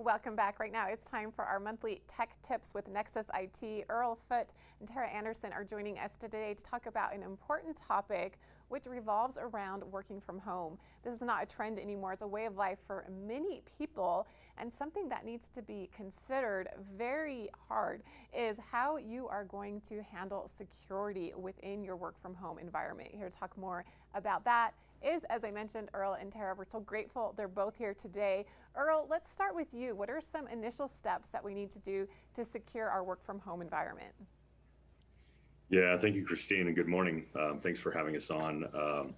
Welcome back. Right now it's time for our monthly tech tips with Nexus IT. Earl, Foote, and Tara Anderson are joining us today to talk about an important topic which revolves around working from home. This is not a trend anymore. It's a way of life for many people, and something that needs to be considered very hard is how you are going to handle security within your work from home environment. Here to talk more about that is, as I mentioned, Earl and Tara. We're so grateful they're both here today. Earl, let's start with you. What are some initial steps that we need to do to secure our work from home environment? Yeah, thank you, Christine, and good morning. Thanks for having us on.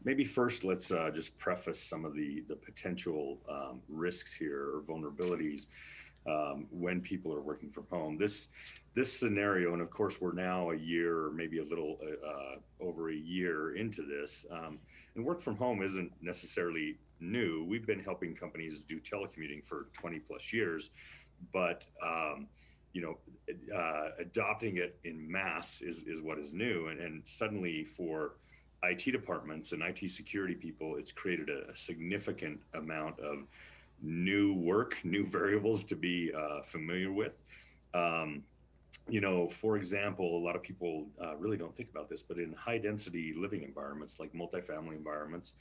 Maybe first, let's just preface some of the potential risks here or vulnerabilities when people are working from home. This scenario, and of course, we're now a year, or maybe a little over a year into this, and work from home isn't necessarily new. We've been helping companies do telecommuting for 20 plus years, but adopting it in mass is what is new. And suddenly for IT departments and IT security people, it's created a significant amount of new work, new variables to be familiar with. For example, a lot of people really don't think about this, but in high density living environments like multifamily environments,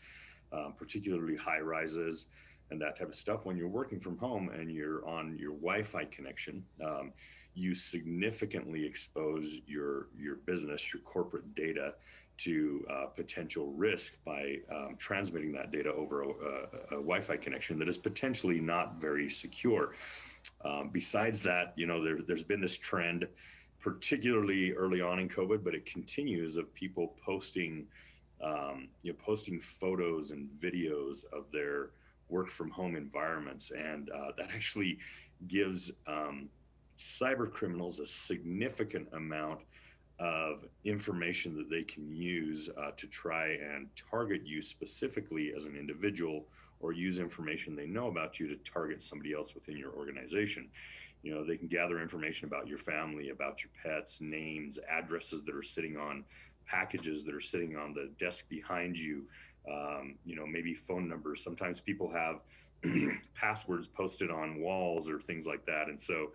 particularly high rises and that type of stuff, when you're working from home and you're on your Wi-Fi connection, you significantly expose your business, your corporate data to potential risk by transmitting that data over a Wi-Fi connection that is potentially not very secure. Besides that, there's been this trend, particularly early on in COVID, but it continues, of people posting photos and videos of their work from home environments, and that actually gives cyber criminals a significant amount of information that they can use to try and target you specifically as an individual, or use information they know about you to target somebody else within your organization. They can gather information about your family, about your pets, names, addresses that are sitting on packages that are sitting on the desk behind you, maybe phone numbers. Sometimes people have passwords posted on walls or things like that. And so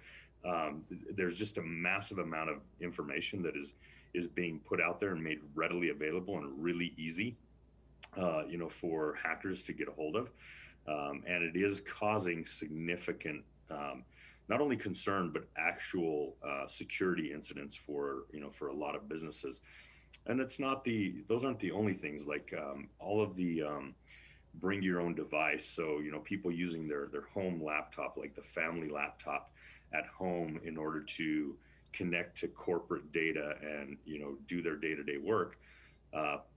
there's just a massive amount of information that is being put out there and made readily available and really easy, for hackers to get a hold of. And it is causing significant, not only concern, but actual security incidents for a lot of businesses. And those aren't the only things, like all of the bring your own device. So, people using their home laptop, like the family laptop at home, in order to connect to corporate data and, do their day-to-day work.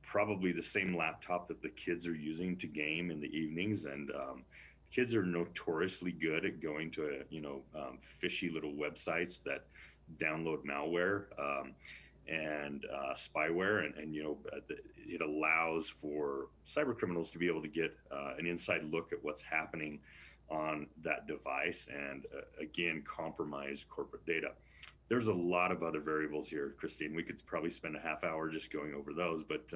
Probably the same laptop that the kids are using to game in the evenings. And kids are notoriously good at going to, fishy little websites that download malware and spyware, and it allows for cyber criminals to be able to get an inside look at what's happening on that device, and again, compromise corporate data. There's a lot of other variables here, Christine. We could probably spend a half hour just going over those, but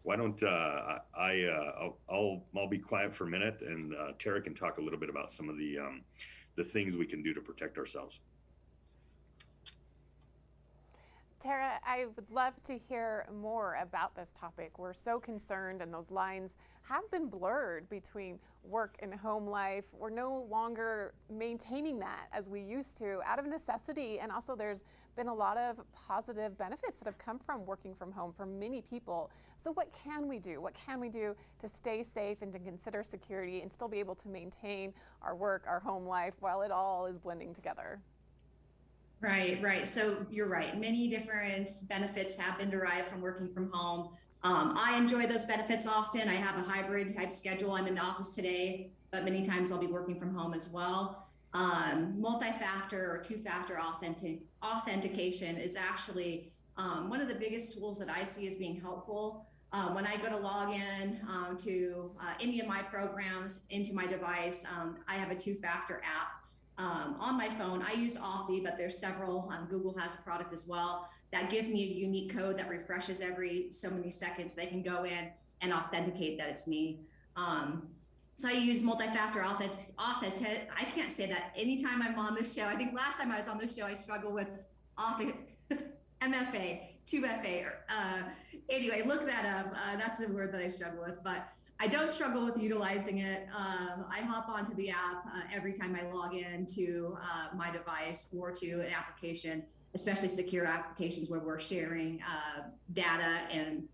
why don't I'll be quiet for a minute, and Tara can talk a little bit about some of the things we can do to protect ourselves. Tara, I would love to hear more about this topic. We're so concerned, and those lines have been blurred between work and home life. We're no longer maintaining that as we used to, out of necessity. And also there's been a lot of positive benefits that have come from working from home for many people. So what can we do? What can we do to stay safe and to consider security and still be able to maintain our work, our home life, while it all is blending together? Right. So you're right. Many different benefits have been derived from working from home. I enjoy those benefits often. I have a hybrid type schedule. I'm in the office today, but many times I'll be working from home as well. Multi-factor or two-factor authentication is actually one of the biggest tools that I see as being helpful. When I go to log in to any of my programs into my device, I have a two-factor app. On my phone, I use Authy, but there's several. Google has a product as well that gives me a unique code that refreshes every so many seconds. They can go in and authenticate that it's me. So I use multi-factor authentic. I can't say that anytime I'm on this show. I think last time I was on this show, I struggled with MFA, 2FA. Anyway, look that up. That's a word that I struggle with, but I don't struggle with utilizing it. I hop onto the app every time I log in to my device or to an application, especially secure applications where we're sharing data and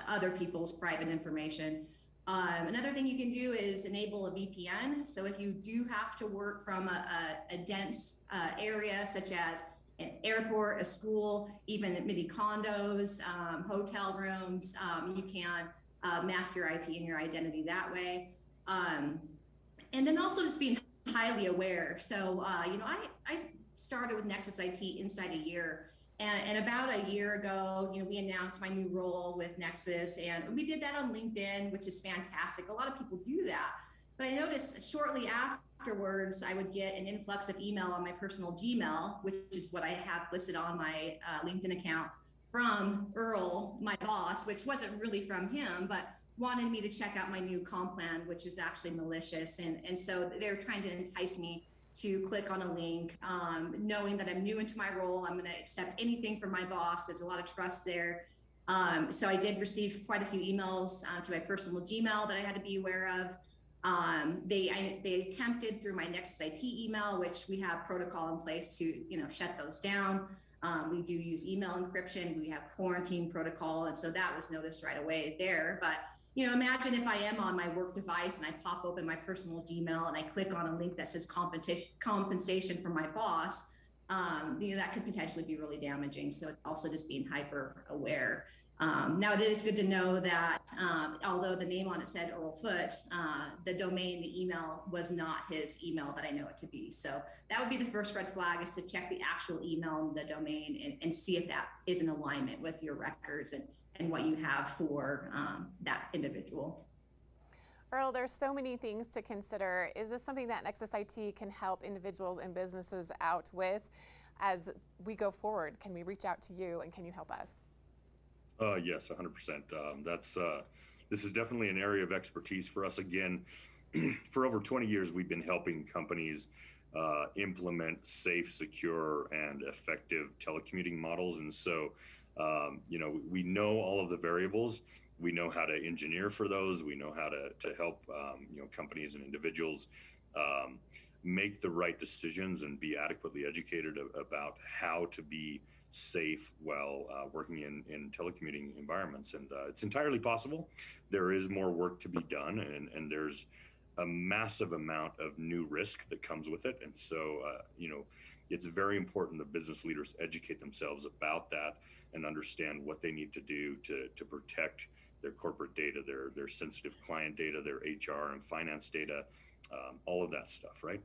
other people's private information. Another thing you can do is enable a VPN. So if you do have to work from a dense area, such as an airport, a school, even maybe condos, hotel rooms, you can mask your IP and your identity that way. And then also just being highly aware. So, I started with Nexus IT inside a year. And about a year ago, we announced my new role with Nexus, and we did that on LinkedIn, which is fantastic. A lot of people do that. But I noticed shortly afterwards, I would get an influx of email on my personal Gmail, which is what I have listed on my LinkedIn account, from Earl, my boss, which wasn't really from him, but wanted me to check out my new comp plan, which is actually malicious. And so they're trying to entice me to click on a link, knowing that I'm new into my role. I'm going to accept anything from my boss. There's a lot of trust there. So I did receive quite a few emails to my personal Gmail that I had to be aware of. They attempted through my Nexus IT email, which we have protocol in place to shut those down. We do use email encryption. We have quarantine protocol, and so that was noticed right away there. But imagine if I am on my work device and I pop open my personal Gmail and I click on a link that says compensation from my boss, that could potentially be really damaging. So it's also just being hyper aware. Now it is good to know that although the name on it said Earl Foote, the domain, the email was not his email that I know it to be. So that would be the first red flag, is to check the actual email and the domain and see if that is in alignment with your records and what you have for that individual. Earl, there's so many things to consider. Is this something that Nexus IT can help individuals and businesses out with as we go forward? Can we reach out to you, and can you help us? Yes, 100%. This is definitely an area of expertise for us. Again, for over 20 years, we've been helping companies implement safe, secure, and effective telecommuting models. And so, we know all of the variables. We know how to engineer for those. We know how to help, companies and individuals make the right decisions and be adequately educated about how to be safe while working in telecommuting environments. And it's entirely possible. There is more work to be done, and there's a massive amount of new risk that comes with it. And so, it's very important that business leaders educate themselves about that and understand what they need to do to protect their corporate data, their sensitive client data, their HR and finance data, all of that stuff, right?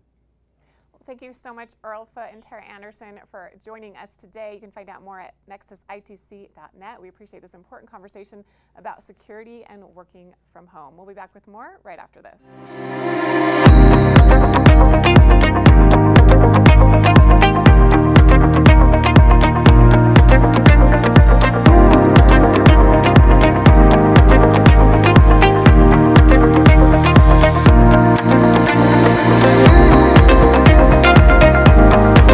Thank you so much, Earl Foote and Tara Anderson, for joining us today. You can find out more at nexusitc.net. We appreciate this important conversation about security and working from home. We'll be back with more right after this.